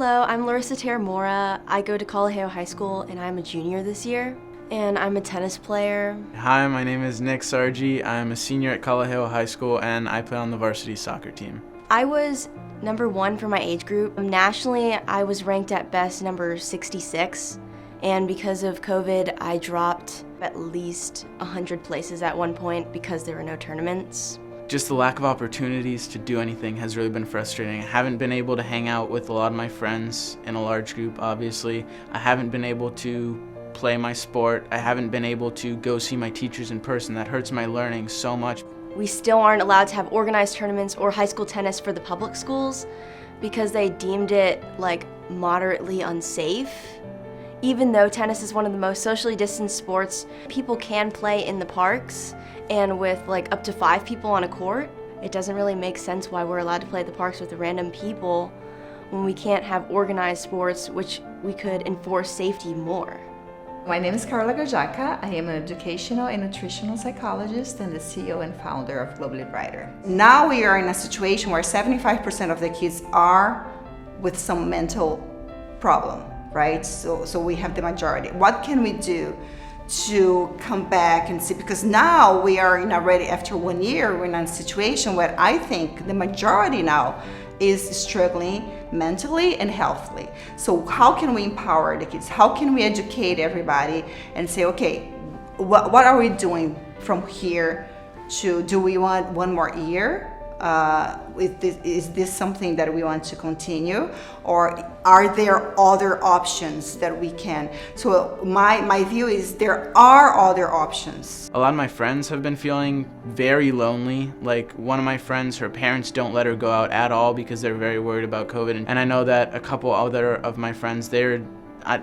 Hello, I'm Larissa Terramora. I go to Kalaheo High School and I'm a junior this year. And I'm a tennis player. Hi, my name is Nick Sargi. I'm a senior at Kalaheo High School and I play on the varsity soccer team. I was number 1 for my age group. Nationally, I was ranked at best number 66. And because of COVID, I dropped at least 100 places at one point because there were no tournaments. Just the lack of opportunities to do anything has really been frustrating. I haven't been able to hang out with a lot of my friends in a large group, obviously. I haven't been able to play my sport. I haven't been able to go see my teachers in person. That hurts my learning so much. We still aren't allowed to have organized tournaments or high school tennis for the public schools because they deemed it like moderately unsafe. Even though tennis is one of the most socially distanced sports, people can play in the parks and with like up to 5 people on a court. It doesn't really make sense why we're allowed to play at the parks with random people when we can't have organized sports, which we could enforce safety more. My name is Carla Gajaka. I am an educational and nutritional psychologist and the CEO and founder of Globally Brighter. Now we are in a situation where 75% of the kids are with some mental problem, right? So we have the majority. What can we do to come back and see? Because now we are already after 1 year, we're in a situation where I think the majority now is struggling mentally and healthily. So how can we empower the kids? How can we educate everybody and say, okay, what are we doing from here to, do we want 1 more year? Is this something that we want to continue, or are there other options that we can? So my view is there are other options. A lot of my friends have been feeling very lonely. Like one of my friends, her parents don't let her go out at all because they're very worried about COVID. And I know that a couple other of my friends, they're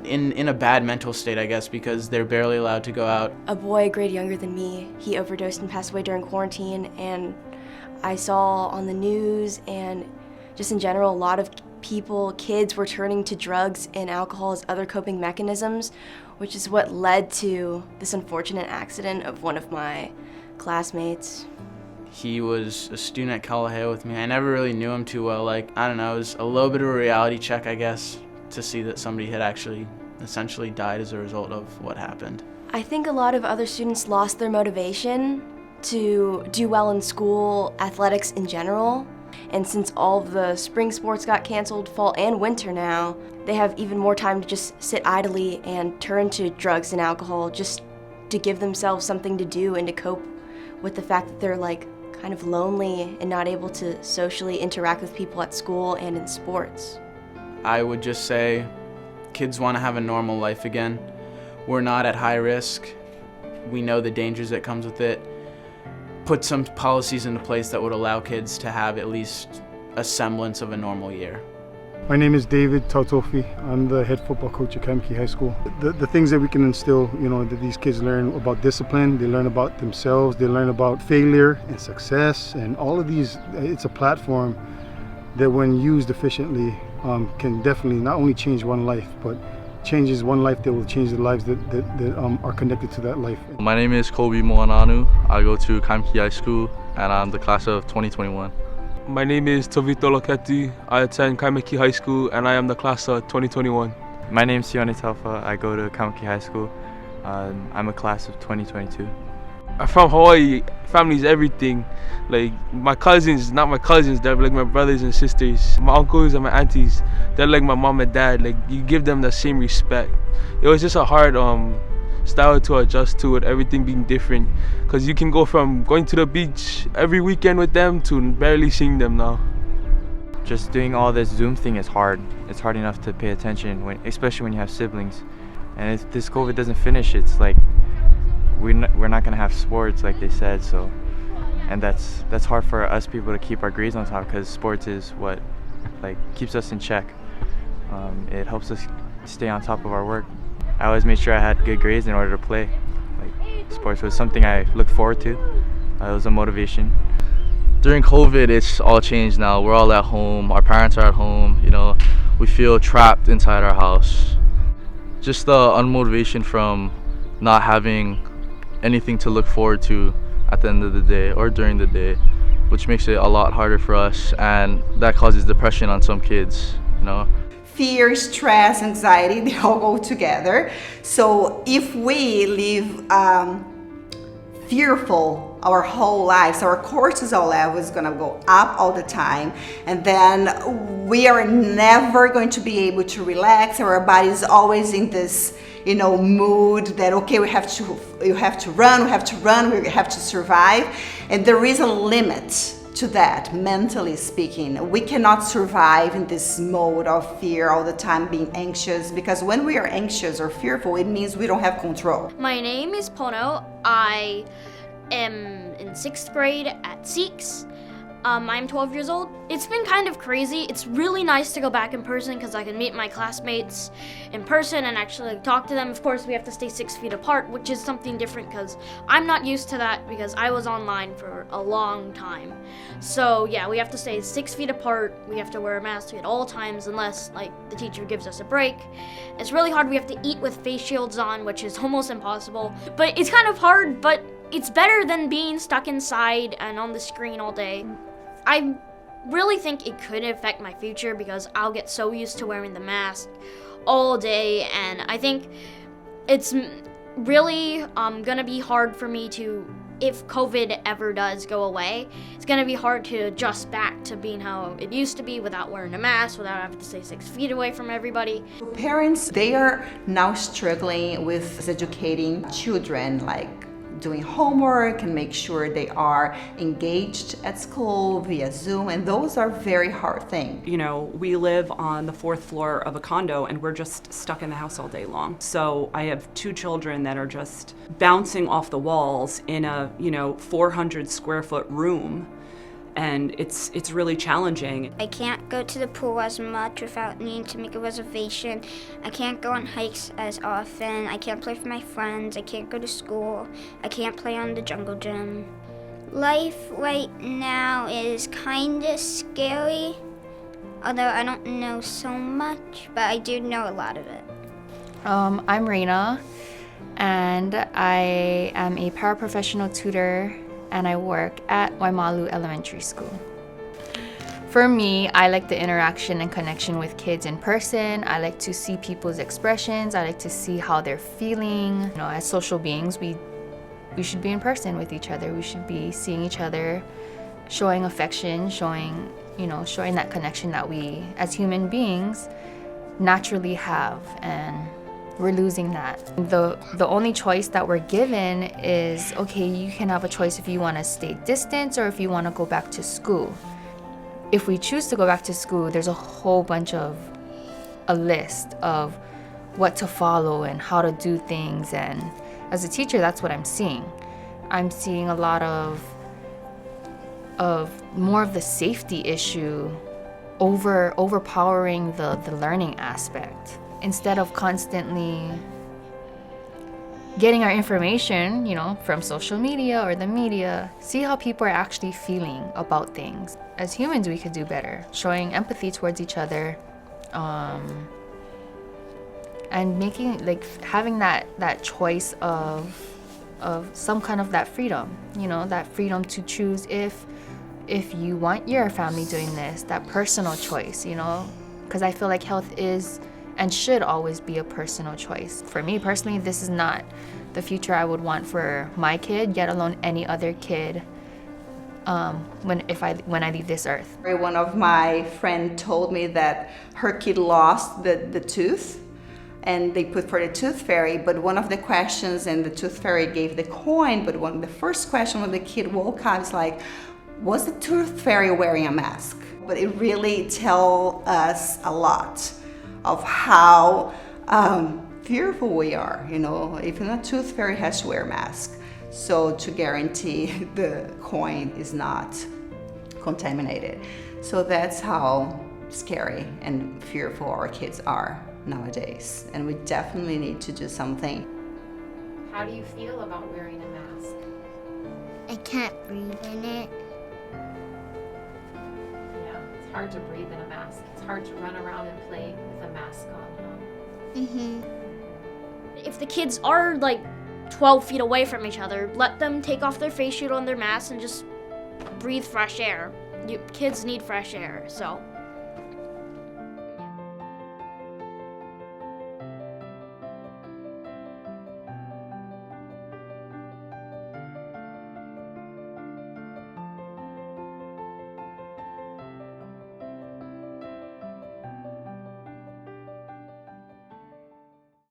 in a bad mental state, I guess, because they're barely allowed to go out. A boy a grade younger than me, he overdosed and passed away during quarantine, and I saw on the news and just in general, a lot of kids were turning to drugs and alcohol as other coping mechanisms, which is what led to this unfortunate accident of one of my classmates. He was a student at Kalaheo with me. I never really knew him too well. Like, I don't know, it was a little bit of a reality check, I guess, to see that somebody had actually essentially died as a result of what happened. I think a lot of other students lost their motivation to do well in school, athletics in general. And since all of the spring sports got canceled, fall and winter now, they have even more time to just sit idly and turn to drugs and alcohol just to give themselves something to do and to cope with the fact that they're like kind of lonely and not able to socially interact with people at school and in sports. I would just say kids want to have a normal life again. We're not at high risk. We know the dangers that comes with it. Put some policies into place that would allow kids to have at least a semblance of a normal year. My name is David Tautofi. I'm the head football coach at Keiki High School. The things that we can instill, that these kids learn about discipline, they learn about themselves, they learn about failure and success, and all of these, it's a platform that when used efficiently can definitely not only change one life, but changes one life that will change the lives that are connected to that life. My name is Kobe Moananu. I go to Keiki High School and I'm the class of 2021. My name is Tovito Loketi. I attend Keiki High School and I am the class of 2021. My name is Sione Talfa. I go to Keiki High School. I'm a class of 2022. I'm from Hawaii. Family's everything. Like my cousins, not my cousins, they're like my brothers and sisters. My uncles and my aunties, they're like my mom and dad. Like you give them the same respect. It was just a hard style to adjust to, with everything being different. Cause you can go from going to the beach every weekend with them to barely seeing them now. Just doing all this Zoom thing is hard. It's hard enough to pay attention, especially when you have siblings. And if this COVID doesn't finish, it's like we're not gonna have sports like they said. So, and that's hard for us people to keep our grades on top, because sports is what keeps us in check. It helps us stay on top of our work. I always made sure I had good grades in order to play. Sports was something I looked forward to. It was a motivation. During COVID, it's all changed now. We're all at home. Our parents are at home. We feel trapped inside our house. Just the unmotivation from not having anything to look forward to at the end of the day or during the day, which makes it a lot harder for us, and that causes depression on some kids. fear, stress, anxiety, they all go together. So if we live fearful our whole lives, our cortisol level is gonna go up all the time, and then we are never going to be able to relax. Our body is always in this, mood that, okay, we have to run, we have to survive, and there is a limit to that, mentally speaking. We cannot survive in this mode of fear all the time, being anxious, because when we are anxious or fearful, it means we don't have control. My name is Pono. I am in 6th grade at Seeks. I'm 12 years old. It's been kind of crazy. It's really nice to go back in person because I can meet my classmates in person and actually talk to them. Of course, we have to stay 6 feet apart, which is something different because I'm not used to that because I was online for a long time. So yeah, we have to stay 6 feet apart. We have to wear a mask at all times unless the teacher gives us a break. It's really hard. We have to eat with face shields on, which is almost impossible. But it's kind of hard, but it's better than being stuck inside and on the screen all day. I really think it could affect my future because I'll get so used to wearing the mask all day, and I think it's really gonna be hard for me to, if COVID ever does go away, it's gonna be hard to adjust back to being how it used to be without wearing a mask, without having to stay 6 feet away from everybody. Parents, they are now struggling with educating children, like doing homework and make sure they are engaged at school via Zoom, and those are very hard things. We live on the 4th floor of a condo and we're just stuck in the house all day long. So I have 2 children that are just bouncing off the walls in a 400 square foot room, and it's really challenging. I can't go to the pool as much without needing to make a reservation. I can't go on hikes as often. I can't play with my friends. I can't go to school. I can't play on the jungle gym. Life right now is kind of scary, although I don't know so much, but I do know a lot of it. I'm Reina, and I am a paraprofessional tutor, and I work at Waimalu Elementary School. For me, I like the interaction and connection with kids in person. I like to see people's expressions. I like to see how they're feeling. As social beings, we should be in person with each other. We should be seeing each other, showing affection, showing that connection that we, as human beings, naturally have, and we're losing that. The only choice that we're given is, okay, you can have a choice if you want to stay distant or if you want to go back to school. If we choose to go back to school, there's a whole bunch of a list of what to follow and how to do things, and as a teacher, that's what I'm seeing. I'm seeing a lot of more of the safety issue overpowering the learning aspect. Instead of constantly getting our information, from social media or the media, see how people are actually feeling about things. As humans, we could do better, showing empathy towards each other, and making, having that choice of some kind of that freedom, that freedom to choose if you want your family doing this, that personal choice, because I feel like health is and should always be a personal choice. For me personally, this is not the future I would want for my kid, yet alone any other kid, when I leave this earth. One of my friends told me that her kid lost the tooth, and they put for the tooth fairy, but one of the questions, and the tooth fairy gave the coin, but the first question when the kid woke up is like, was the tooth fairy wearing a mask? But it really tells us a lot of how fearful we are, Even a tooth fairy has to wear a mask, so to guarantee the coin is not contaminated. So that's how scary and fearful our kids are nowadays, and we definitely need to do something. How do you feel about wearing a mask? I can't breathe in it. Yeah, it's hard to breathe in a mask. It's hard to run around and play with a mask on, If the kids are 12 feet away from each other, let them take off their face shield and their masks and just breathe fresh air. Kids need fresh air, so